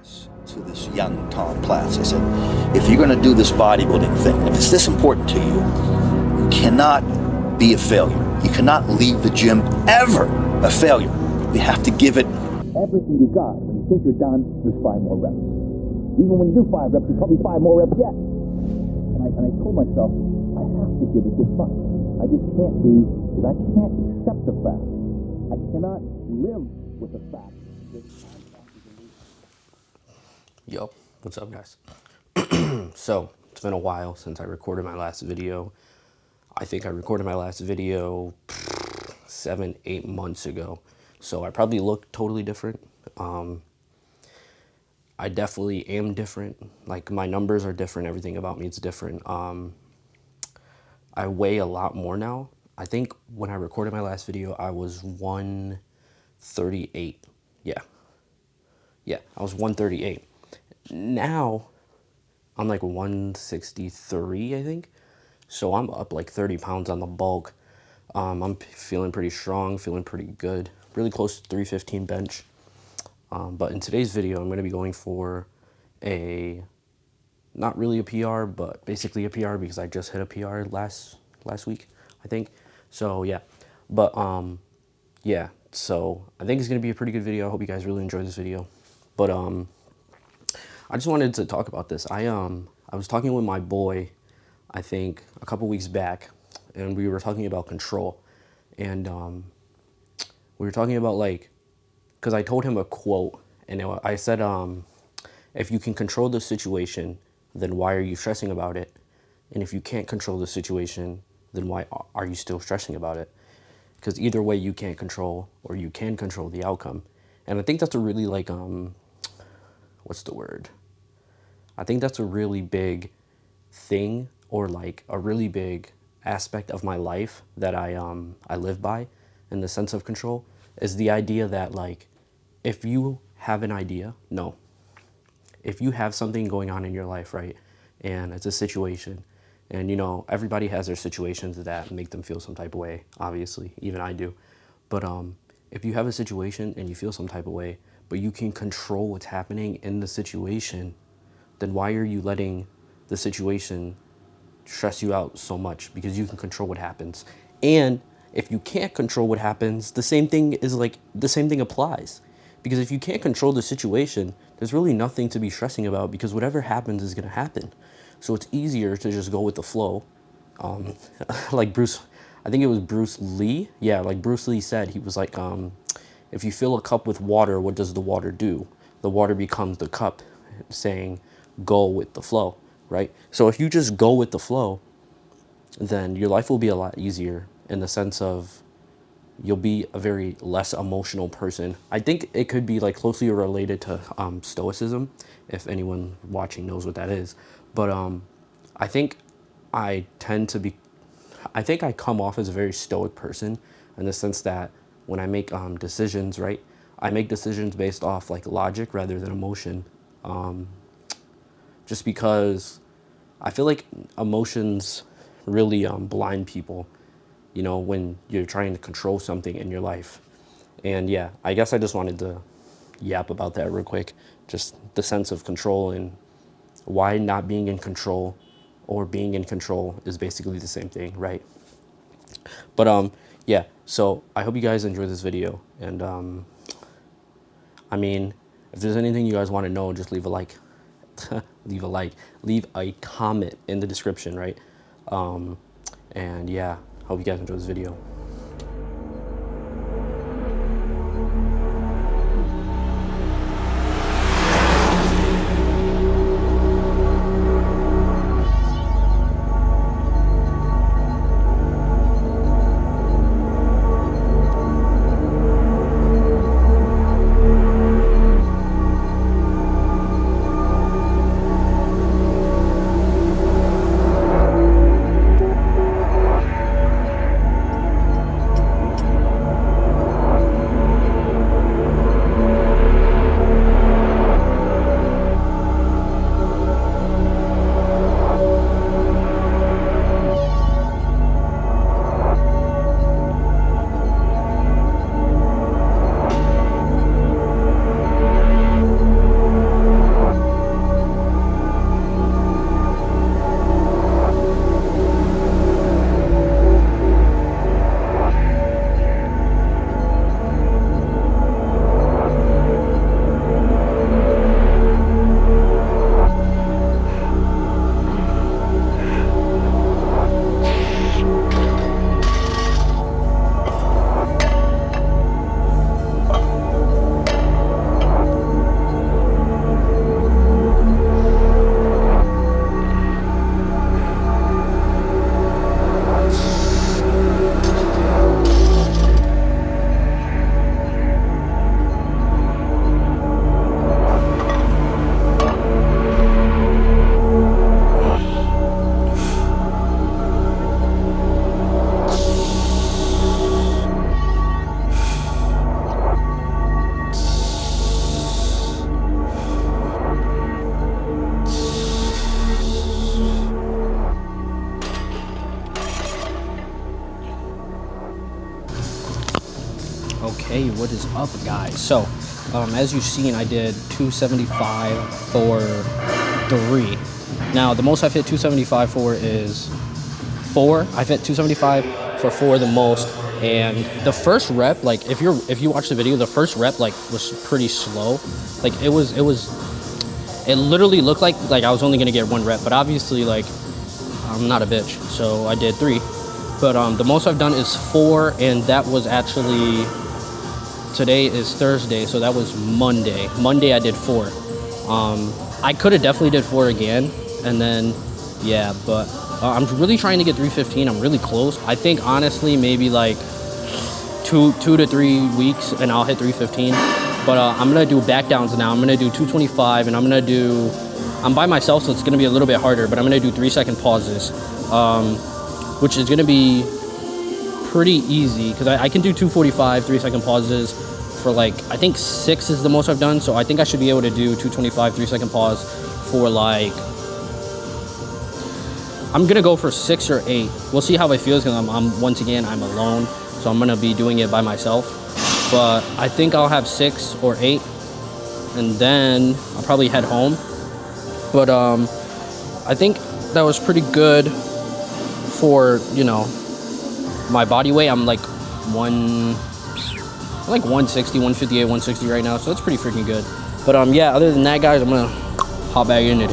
To this young Tom Platz, I said, if you're going to do this bodybuilding thing, if it's this important to you, you cannot be a failure. You cannot leave the gym ever a failure. You have to give it everything you got. When you think you're done, there's 5 more reps. Even when you do 5 reps, there's probably 5 more reps yet. And I told myself, I have to give it this much. I just can't be, because I can't accept the fact. I cannot live with the fact that Yo, what's up, guys? So, it's been a while since I recorded my last video. I think I recorded my last video 7-8 months ago. So I probably look totally different. I definitely am different. Like, my numbers are different. Everything about me is different. I weigh a lot more now. I think when I recorded my last video, I was 138. Yeah, I was 138. Now, I'm like 163, I think. So I'm up like 30 pounds on the bulk. I'm feeling pretty strong, feeling pretty good. Really close to 315 bench. But in today's video, I'm going to be going for not really a PR, but basically a PR because I just hit a PR last week, I think. So yeah, but yeah. So I think it's going to be a pretty good video. I hope you guys really enjoy this video. But I just wanted to talk about this. I was talking with my boy, I think a couple weeks back, and we were talking about control. And we were talking about, like, because I told him a quote, and I said, if you can control the situation, then why are you stressing about it? And if you can't control the situation, then why are you still stressing about it? Because either way, you can't control, or you can control the outcome. And I think that's a really, like, what's the word? I think that's a really big thing, or like a really big aspect of my life that I live by in the sense of control, is the idea that, like, if you have an idea, if you have something going on in your life, right, and it's a situation, and, you know, everybody has their situations that make them feel some type of way, obviously, even I do, but if you have a situation and you feel some type of way, but you can control what's happening in the situation, then why are you letting the situation stress you out so much? Because you can control what happens. And if you can't control what happens, the same thing applies. Because if you can't control the situation, there's really nothing to be stressing about, because whatever happens is going to happen. So it's easier to just go with the flow. Like I think it was Bruce Lee. Yeah, like Bruce Lee said, he was like, if you fill a cup with water, what does the water do? The water becomes the cup, saying, go with the flow, right? So if you just go with the flow, then your life will be a lot easier, in the sense of you'll be a very less emotional person. I think it could be, like, closely related to stoicism, if anyone watching knows what that is. But I think I come off as a very stoic person, in the sense that when I make decisions, right, I make decisions based off, like, logic rather than emotion. Just because I feel like emotions really blind people, you know, when you're trying to control something in your life. And yeah, I guess I just wanted to yap about that real quick. Just the sense of control, and why not being in control or being in control is basically the same thing, right? But yeah, so I hope you guys enjoy this video. And I mean, if there's anything you guys want to know, just leave a like. Leave a comment in the description, right? And yeah, hope you guys enjoy this video. Hey, what is up, guys? So, as you've seen, I did 275 for 3. Now, the most I've hit 275 for is 4. I've hit 275 for 4 the most. And the first rep, like if you watch the video, the first rep like was pretty slow. Like it literally looked like I was only gonna get 1 rep, but obviously like I'm not a bitch, so I did 3. But the most I've done is 4, and that was actually, today is Thursday, so that was Monday. Monday I did 4. I could have definitely did 4 again, and then yeah, but I'm really trying to get 315. I'm really close. I think honestly maybe like 2 to 3 weeks and I'll hit 315. But I'm gonna do back downs now. I'm gonna do 225, and I'm by myself, so it's gonna be a little bit harder, but I'm gonna do 3-second pauses, which is gonna be pretty easy because I can do 245 3-second pauses for like, I think 6 is the most I've done, so I think I should be able to do 225 3-second pause for like, I'm gonna go for 6 or 8. We'll see how it feels because once again I'm alone, so I'm gonna be doing it by myself. But I think I'll have 6 or 8, and then I'll probably head home. But I think that was pretty good for, you know, my body weight. I'm like 160, 158, 160 right now, so that's pretty freaking good. But yeah, other than that, guys, I'm gonna hop back into it.